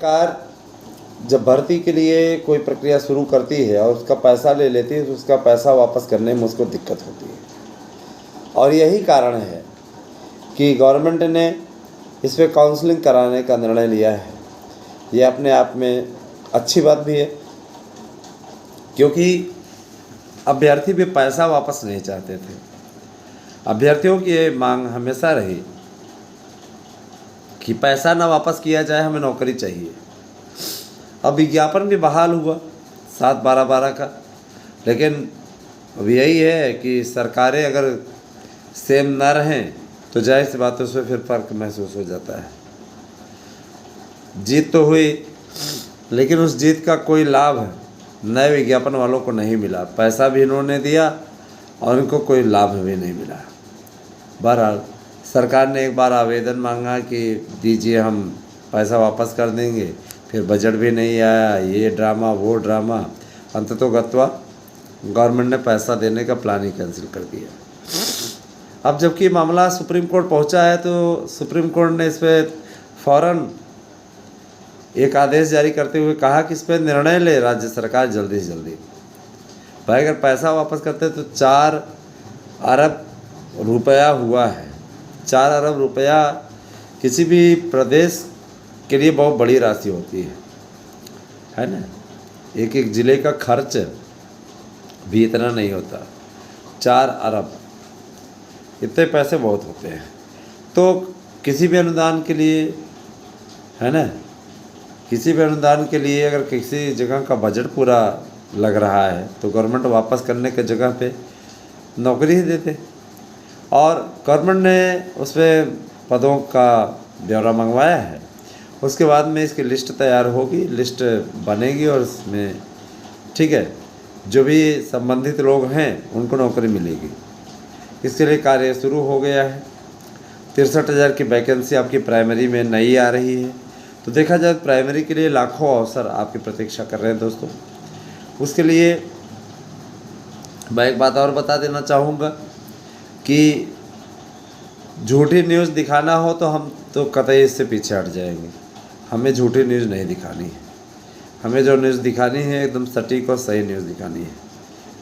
सरकार जब भर्ती के लिए कोई प्रक्रिया शुरू करती है और उसका पैसा ले लेती है तो उसका पैसा वापस करने में उसको दिक्कत होती है। और यही कारण है कि गवर्नमेंट ने इस पर काउंसलिंग कराने का निर्णय लिया है। ये अपने आप में अच्छी बात भी है, क्योंकि अभ्यर्थी भी पैसा वापस नहीं चाहते थे। अभ्यर्थियों की ये मांग हमेशा रही कि पैसा ना वापस किया जाए, हमें नौकरी चाहिए। अब विज्ञापन भी बहाल हुआ 7/12/12 का, लेकिन अब यही है कि सरकारें अगर सेम ना रहें तो जाहिर सी बात है उसमें फिर फ़र्क महसूस हो जाता है। जीत तो हुई, लेकिन उस जीत का कोई लाभ नए विज्ञापन वालों को नहीं मिला। पैसा भी इन्होंने दिया और इनको कोई लाभ भी नहीं मिला। बहरहाल सरकार ने एक बार आवेदन मांगा कि दीजिए, हम पैसा वापस कर देंगे, फिर बजट भी नहीं आया, ये ड्रामा वो ड्रामा, अंततोगत्वा गवर्नमेंट ने पैसा देने का प्लान ही कैंसिल कर दिया। अब जबकि मामला सुप्रीम कोर्ट पहुंचा है तो सुप्रीम कोर्ट ने इस पर फ़ौरन एक आदेश जारी करते हुए कहा कि इस पर निर्णय ले राज्य सरकार जल्दी से जल्दी। भाई अगर पैसा वापस करते तो 4 अरब रुपया हुआ है। 4 अरब रुपया किसी भी प्रदेश के लिए बहुत बड़ी राशि होती है ना। एक एक ज़िले का खर्च भी इतना नहीं होता। 4 अरब, इतने पैसे बहुत होते हैं। तो किसी भी अनुदान के लिए, है ना, किसी भी अनुदान के लिए अगर किसी जगह का बजट पूरा लग रहा है तो गवर्नमेंट वापस करने के जगह पे नौकरी ही देते। और गवर्नमेंट ने उसमें पदों का ब्यौरा मंगवाया है। उसके बाद में इसकी लिस्ट तैयार होगी, लिस्ट बनेगी और इसमें ठीक है जो भी संबंधित लोग हैं उनको नौकरी मिलेगी। इसके लिए कार्य शुरू हो गया है। 63,000 की वैकेंसी आपकी प्राइमरी में नई आ रही है। तो देखा जाए प्राइमरी के लिए लाखों अवसर आपकी प्रतीक्षा कर रहे हैं दोस्तों। उसके लिए मैं एक बात और बता देना चाहूँगा कि झूठी न्यूज़ दिखाना हो तो हम तो कतई इससे पीछे हट जाएंगे। हमें झूठी न्यूज़ नहीं दिखानी है। हमें जो न्यूज़ दिखानी है एकदम सटीक और सही न्यूज़ दिखानी है,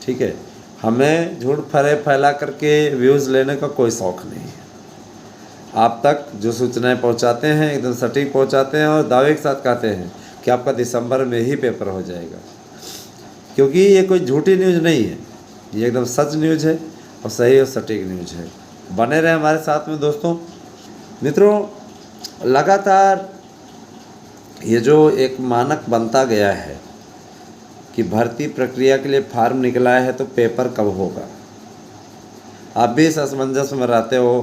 ठीक है। हमें झूठ फैला करके व्यूज़ लेने का कोई शौक़ नहीं है। आप तक जो सूचनाएं पहुंचाते हैं एकदम सटीक पहुंचाते हैं और दावे के साथ कहते हैं कि आपका दिसंबर में ही पेपर हो जाएगा, क्योंकि ये कोई झूठी न्यूज़ नहीं है, ये एकदम सच न्यूज़ है और सही और सटीक न्यूज़ है। बने रहे हमारे साथ में दोस्तों। मित्रों, लगातार ये जो एक मानक बनता गया है कि भर्ती प्रक्रिया के लिए फार्म निकला है तो पेपर कब होगा। आप भी इस असमंजस में रहते हो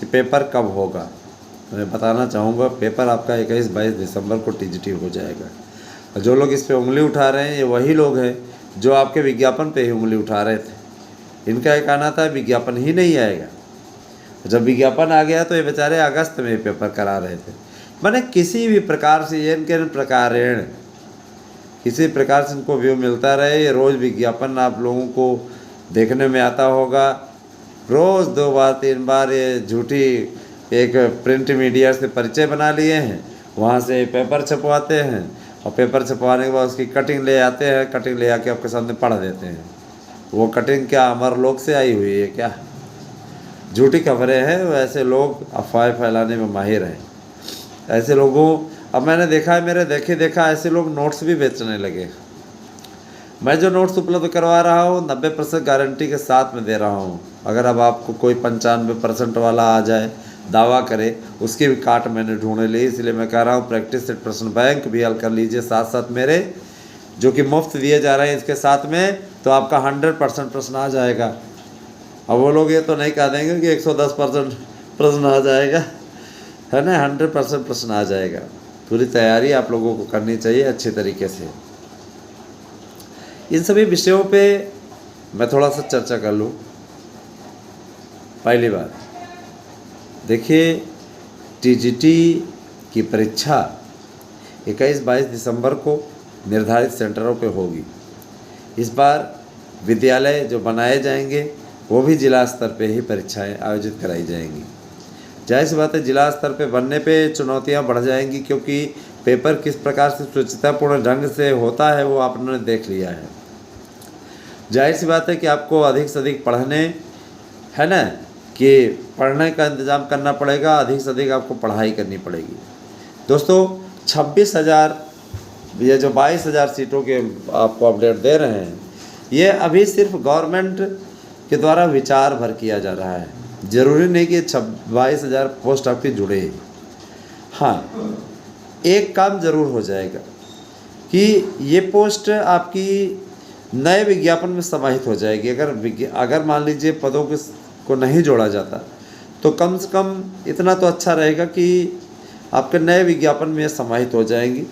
कि पेपर कब होगा। मैं बताना चाहूँगा पेपर आपका 21-22 दिसंबर को टीजीटी हो जाएगा। और जो लोग इस पे उंगली उठा रहे हैं ये वही लोग हैं जो आपके विज्ञापन पे ही उंगली उठा रहे थे। इनका एक कहना था विज्ञापन ही नहीं आएगा। जब विज्ञापन आ गया तो ये बेचारे अगस्त में पेपर करा रहे थे। मैंने किसी भी प्रकार से इनके प्रकारेण किसी प्रकार से इनको व्यू मिलता रहे। ये रोज़ विज्ञापन आप लोगों को देखने में आता होगा। रोज़ 2 बार 3 बार ये झूठी एक प्रिंट मीडिया से परिचय बना लिए हैं, वहाँ से पेपर छपवाते हैं और पेपर छपवाने के बाद उसकी कटिंग ले आते हैं। कटिंग ले आके आपके सामने पढ़ देते हैं। वो कटिंग क्या अमरलोक से आई हुई है क्या? झूठी खबरें हैं। वैसे लोग अफवाहें फैलाने में माहिर हैं। ऐसे लोगों, अब मैंने देखा है, मेरे देखा ऐसे लोग नोट्स भी बेचने लगे। मैं जो नोट्स उपलब्ध करवा रहा हूँ 90% गारंटी के साथ में दे रहा हूँ। अगर अब आपको कोई 95% वाला आ जाए दावा करे, उसकी भी काट मैंने ढूंढ ली। इसलिए मैं कह रहा हूँ प्रैक्टिस सेट प्रश्न बैंक भी हल कर लीजिए साथ साथ मेरे जो कि मुफ्त दिए जा रहे हैं इसके साथ में, तो आपका 100% प्रश्न आ जाएगा। अब वो लोग ये तो नहीं कह देंगे कि 110% प्रश्न आ जाएगा, है ना। 100% प्रश्न आ जाएगा। पूरी तैयारी आप लोगों को करनी चाहिए अच्छे तरीके से। इन सभी विषयों पे मैं थोड़ा सा चर्चा कर लूँ। पहली बात देखिए, टीजीटी की परीक्षा 21-22 दिसंबर को निर्धारित सेंटरों पे होगी। इस बार विद्यालय जो बनाए जाएंगे वो भी जिला स्तर पे ही परीक्षाएं आयोजित कराई जाएंगी। जाहिर सी बात है जिला स्तर पे बनने पे चुनौतियां बढ़ जाएंगी, क्योंकि पेपर किस प्रकार से स्वच्छतापूर्ण ढंग से होता है वो आपने देख लिया है। जाहिर सी बात है कि आपको अधिक से अधिक पढ़ने, है ना, कि पढ़ने का इंतज़ाम करना पड़ेगा, अधिक से अधिक आपको पढ़ाई करनी पड़ेगी। दोस्तों 26,000 ये जो 22,000 सीटों के आपको अपडेट दे रहे हैं, ये अभी सिर्फ गवर्नमेंट के द्वारा विचार भर किया जा रहा है। ज़रूरी नहीं कि 22,000 पोस्ट आपकी जुड़े। हाँ, एक काम ज़रूर हो जाएगा कि ये पोस्ट आपकी नए विज्ञापन में समाहित हो जाएगी। अगर मान लीजिए पदों को नहीं जोड़ा जाता तो कम से कम इतना तो अच्छा रहेगा कि आपके नए विज्ञापन में समाहित हो जाएंगी।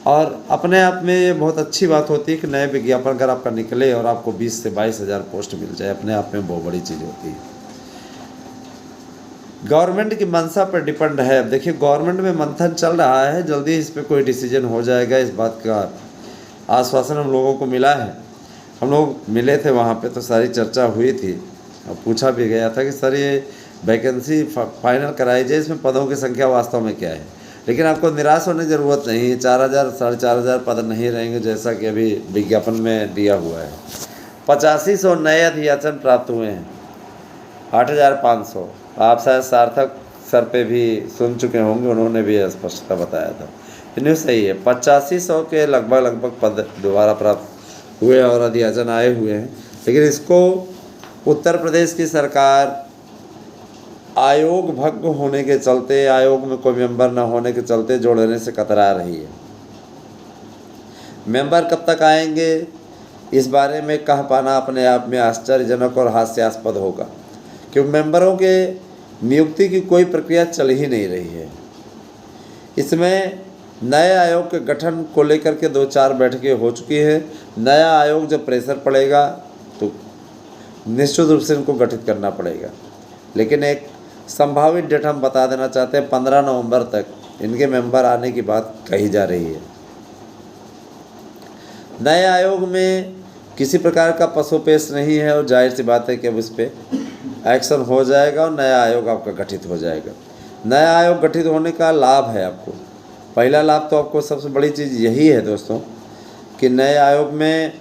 और अपने आप में ये बहुत अच्छी बात होती है कि नए विज्ञापन अगर आपका निकले और आपको 20 से 22,000 पोस्ट मिल जाए, अपने आप में बहुत बड़ी चीज़ होती है। गवर्नमेंट की मंशा पर डिपेंड है। अब देखिए गवर्नमेंट में मंथन चल रहा है, जल्दी इस पर कोई डिसीजन हो जाएगा, इस बात का आश्वासन हम लोगों को मिला है। हम लोग मिले थे वहाँ पे तो सारी चर्चा हुई थी और पूछा भी गया था कि सर ये वैकेंसी फाइनल कराई जाए, इसमें पदों की संख्या वास्तव में क्या है। लेकिन आपको निराश होने की ज़रूरत नहीं है। 4,000 4,500 पद नहीं रहेंगे जैसा कि अभी विज्ञापन में दिया हुआ है। 8500 नए अध्याचन प्राप्त हुए हैं, 8,500। आप शायद सार्थक सर पे भी सुन चुके होंगे, उन्होंने भी स्पष्टता बताया था। न्यूज़ सही है, 8500 के लगभग पद दोबारा प्राप्त हुए और अध्याचन आए हुए हैं। लेकिन इसको उत्तर प्रदेश की सरकार आयोग भंग होने के चलते, आयोग में कोई मेंबर न होने के चलते जोड़ने से कतरा रही है। मेंबर कब तक आएंगे इस बारे में कह पाना अपने आप में आश्चर्यजनक और हास्यास्पद होगा, क्योंकि मेंबरों के नियुक्ति की कोई प्रक्रिया चल ही नहीं रही है। इसमें नए आयोग के गठन को लेकर के 2-4 बैठकें हो चुकी है। नया आयोग जब प्रेशर पड़ेगा तो निश्चित रूप से इनको गठित करना पड़ेगा। लेकिन एक संभावित डेट हम बता देना चाहते हैं, 15 नवंबर तक इनके मेंबर आने की बात कही जा रही है। नए आयोग में किसी प्रकार का पसोपेश नहीं है और जाहिर सी बात है कि अब इस पर एक्शन हो जाएगा और नया आयोग आपका गठित हो जाएगा। नया आयोग गठित होने का लाभ है आपको। पहला लाभ तो आपको सबसे बड़ी चीज़ यही है दोस्तों कि नए आयोग में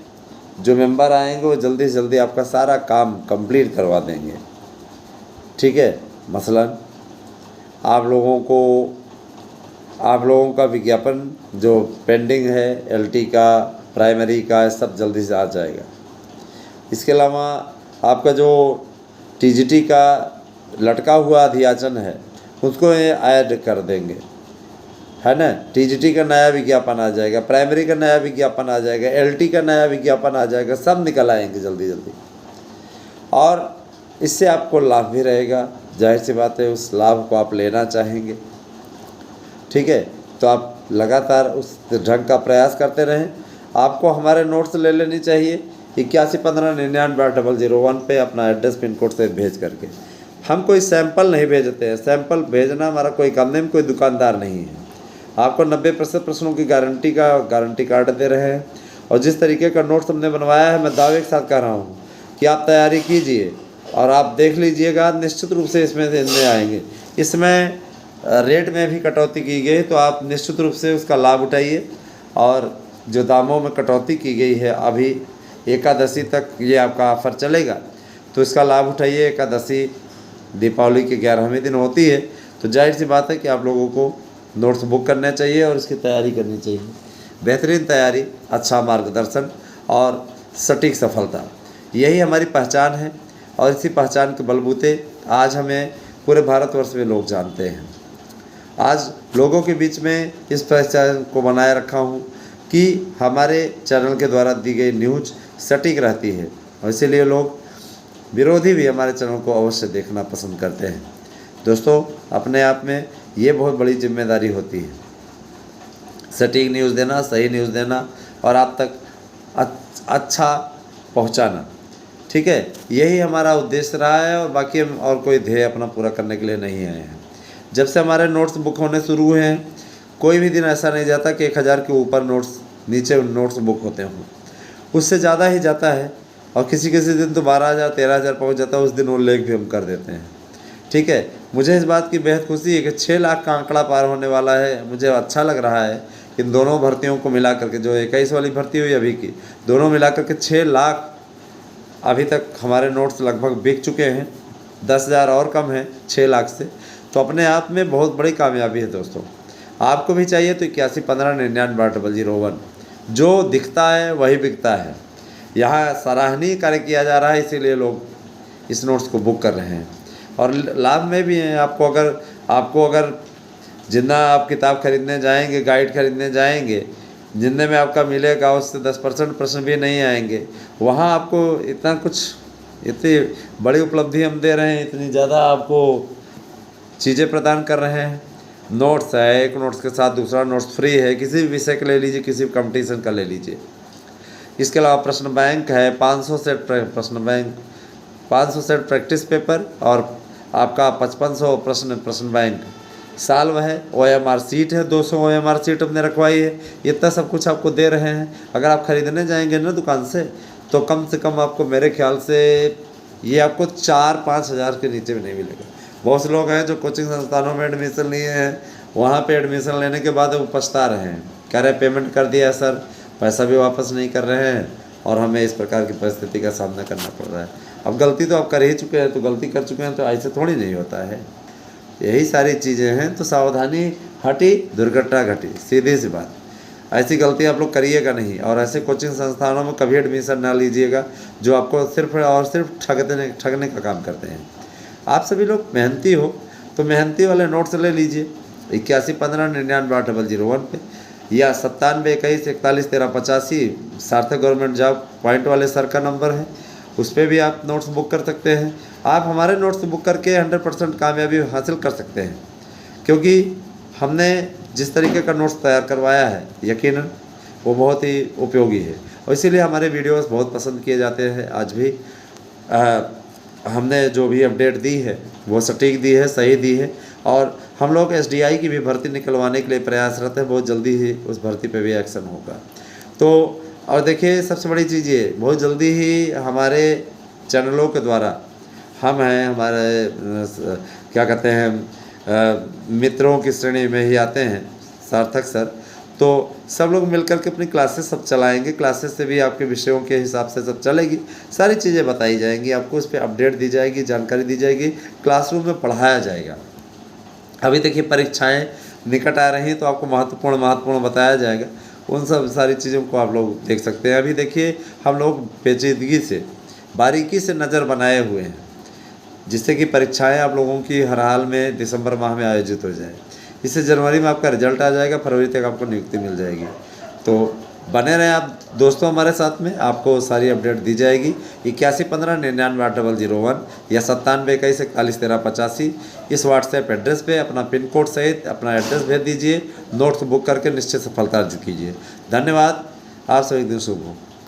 जो मेंबर आएंगे वो जल्दी से जल्दी आपका सारा काम कंप्लीट करवा देंगे। ठीक है, मसलन आप लोगों का विज्ञापन जो पेंडिंग है, एलटी का, प्राइमरी का, सब जल्दी से आ जाएगा। इसके अलावा आपका जो टीजीटी का लटका हुआ अध्याचन है उसको ऐड कर देंगे, है ना। टीजीटी का नया विज्ञापन आ जाएगा, प्राइमरी का नया विज्ञापन आ जाएगा, एलटी का नया विज्ञापन आ जाएगा, सब निकल आएंगे जल्दी जल्दी। और इससे आपको लाभ भी रहेगा। जाहिर सी बात है उस लाभ को आप लेना चाहेंगे। ठीक है, तो आप लगातार उस ढंग का प्रयास करते रहें। आपको हमारे नोट्स ले लेनी चाहिए 8115998001 पे अपना एड्रेस पिन कोड से भेज करके। हम कोई सैंपल नहीं भेजते हैं, सैंपल भेजना हमारा कोई काम नहीं, कोई दुकानदार नहीं है। आपको 90% प्रश्नों की गारंटी कार्ड दे रहे हैं। और जिस तरीके का नोट्स हमने बनवाया है, मैं दावे के साथ कह रहा हूँ कि आप तैयारी कीजिए और आप देख लीजिएगा, निश्चित रूप से इसमें आएंगे। इसमें रेट में भी कटौती की गई, तो आप निश्चित रूप से उसका लाभ उठाइए। और जो दामों में कटौती की गई है, अभी एकादशी तक ये आपका ऑफ़र चलेगा, तो इसका लाभ उठाइए। एकादशी दीपावली के 11वें दिन होती है, तो जाहिर सी बात है कि आप लोगों को नोट्स बुक करने चाहिए और इसकी तैयारी करनी चाहिए। बेहतरीन तैयारी, अच्छा मार्गदर्शन और सटीक सफलता, यही हमारी पहचान है। और इसी पहचान के बलबूते आज हमें पूरे भारतवर्ष में लोग जानते हैं। आज लोगों के बीच में इस पहचान को बनाए रखा हूँ कि हमारे चैनल के द्वारा दी गई न्यूज़ सटीक रहती है, और इसीलिए लोग विरोधी भी हमारे चैनल को अवश्य देखना पसंद करते हैं। दोस्तों, अपने आप में ये बहुत बड़ी जिम्मेदारी होती है, सटीक न्यूज़ देना, सही न्यूज़ देना और आप तक अच्छा पहुंचाना। ठीक है, यही हमारा उद्देश्य रहा है और बाकी हम और कोई ध्येय अपना पूरा करने के लिए नहीं आए हैं। जब से हमारे नोट्स बुक होने शुरू हुए हैं, कोई भी दिन ऐसा नहीं जाता कि 1000 के ऊपर नीचे नोट्स बुक होते हों, उससे ज़्यादा ही जाता है। और किसी दिन तो 12,000 13,000 पहुँच जाता है, उस दिन वो लेख भी हम कर देते हैं। ठीक है, मुझे इस बात की बेहद खुशी है कि 6 लाख का आंकड़ा पार होने वाला है। मुझे अच्छा लग रहा है इन दोनों भर्तियों को मिला करके, जो 21 वाली भर्ती हुई अभी की, दोनों मिला करके 6 लाख अभी तक हमारे नोट्स लगभग बिक चुके हैं। 10,000 और कम है 6 लाख से, तो अपने आप में बहुत बड़ी कामयाबी है दोस्तों। आपको भी चाहिए तो 8115998001, जो दिखता है वही बिकता है। यहाँ सराहनीय कार्य किया जा रहा है, इसीलिए लोग इस नोट्स को बुक कर रहे हैं और लाभ में भी हैं। आपको अगर जितना आप किताब खरीदने जाएंगे, गाइड खरीदने जाएंगे, जितने में आपका मिलेगा उससे 10% प्रश्न भी नहीं आएंगे। वहाँ आपको इतना कुछ, इतनी बड़ी उपलब्धि हम दे रहे हैं, इतनी ज़्यादा आपको चीज़ें प्रदान कर रहे हैं। नोट्स है, एक नोट्स के साथ दूसरा नोट्स फ्री है, किसी भी विषय का ले लीजिए, किसी भी कंपटीशन का ले लीजिए। इसके अलावा प्रश्न बैंक है, 500 सेट प्रश्न बैंक, 500 सेट प्रैक्टिस पेपर और आपका 5500 प्रश्न बैंक। साल है, OMR सीट है, 200 OMR सीट हमने रखवाई है। इतना सब कुछ आपको दे रहे हैं। अगर आप ख़रीदने जाएंगे ना दुकान से, तो कम से कम आपको, मेरे ख्याल से ये आपको 4-5 हज़ार के नीचे भी नहीं मिलेगा। बहुत से लोग हैं जो कोचिंग संस्थानों में एडमिशन लिए हैं, वहाँ पे एडमिशन लेने के बाद वो पछता रहे हैं, कह रहे पेमेंट कर दिया सर, पैसा भी वापस नहीं कर रहे हैं और हमें इस प्रकार की परिस्थिति का सामना करना पड़ रहा है। अब गलती तो आप कर ही चुके हैं, तो गलती कर चुके हैं तो ऐसे थोड़ी नहीं होता है। यही सारी चीज़ें हैं, तो सावधानी हटी दुर्घटना घटी, सीधी सी बात। ऐसी गलती आप लोग करिएगा नहीं, और ऐसे कोचिंग संस्थानों में कभी एडमिशन ना लीजिएगा जो आपको सिर्फ और सिर्फ ठगने का काम करते हैं। आप सभी लोग मेहनती हो तो मेहनती वाले नोट्स ले लीजिए 8115998001 पे, या 9721411385 सार्थक गवर्नमेंट जॉब पॉइंट वाले सर का नंबर है, उस पर भी आप नोट्स बुक कर सकते हैं। आप हमारे नोट्स बुक करके 100% कामयाबी हासिल कर सकते हैं, क्योंकि हमने जिस तरीके का नोट्स तैयार करवाया है यकीनन वो बहुत ही उपयोगी है, और इसीलिए हमारे वीडियोस बहुत पसंद किए जाते हैं। आज भी हमने जो भी अपडेट दी है वो सटीक दी है, सही दी है, और हम लोग SDI की भी भर्ती निकलवाने के लिए प्रयासरत है। बहुत जल्दी ही उस भर्ती पे भी एक्शन होगा। तो और देखिए, सबसे बड़ी चीज़ ये, बहुत जल्दी ही हमारे चैनलों के द्वारा हम हैं, हमारे क्या कहते हैं, मित्रों की श्रेणी में ही आते हैं सार्थक सर, तो सब लोग मिलकर के अपनी क्लासेस सब चलाएंगे। क्लासेस से भी आपके विषयों के हिसाब से सब चलेगी, सारी चीज़ें बताई जाएंगी, आपको उस पर अपडेट दी जाएगी, जानकारी दी जाएगी, क्लासरूम में पढ़ाया जाएगा। अभी देखिए परीक्षाएं निकट आ रही हैं, तो आपको महत्वपूर्ण बताया जाएगा। उन सब सारी चीज़ों को आप लोग देख सकते हैं। अभी देखिए हम लोग पेचीदगी से, बारीकी से नज़र बनाए हुए हैं, जिससे कि परीक्षाएं आप लोगों की हर हाल में दिसंबर माह में आयोजित हो जाए। इससे जनवरी में आपका रिजल्ट आ जाएगा, फरवरी तक आपको नियुक्ति मिल जाएगी। तो बने रहें आप दोस्तों हमारे साथ में, आपको सारी अपडेट दी जाएगी। 8115998001 या 9721411385 इस व्हाट्सएप एड्रेस पे अपना पिन कोड सहित अपना एड्रेस भेज दीजिए। नोट्स बुक करके निश्चित सफलता अर्जित कीजिए। धन्यवाद। आप सभी दिन शुभ हो।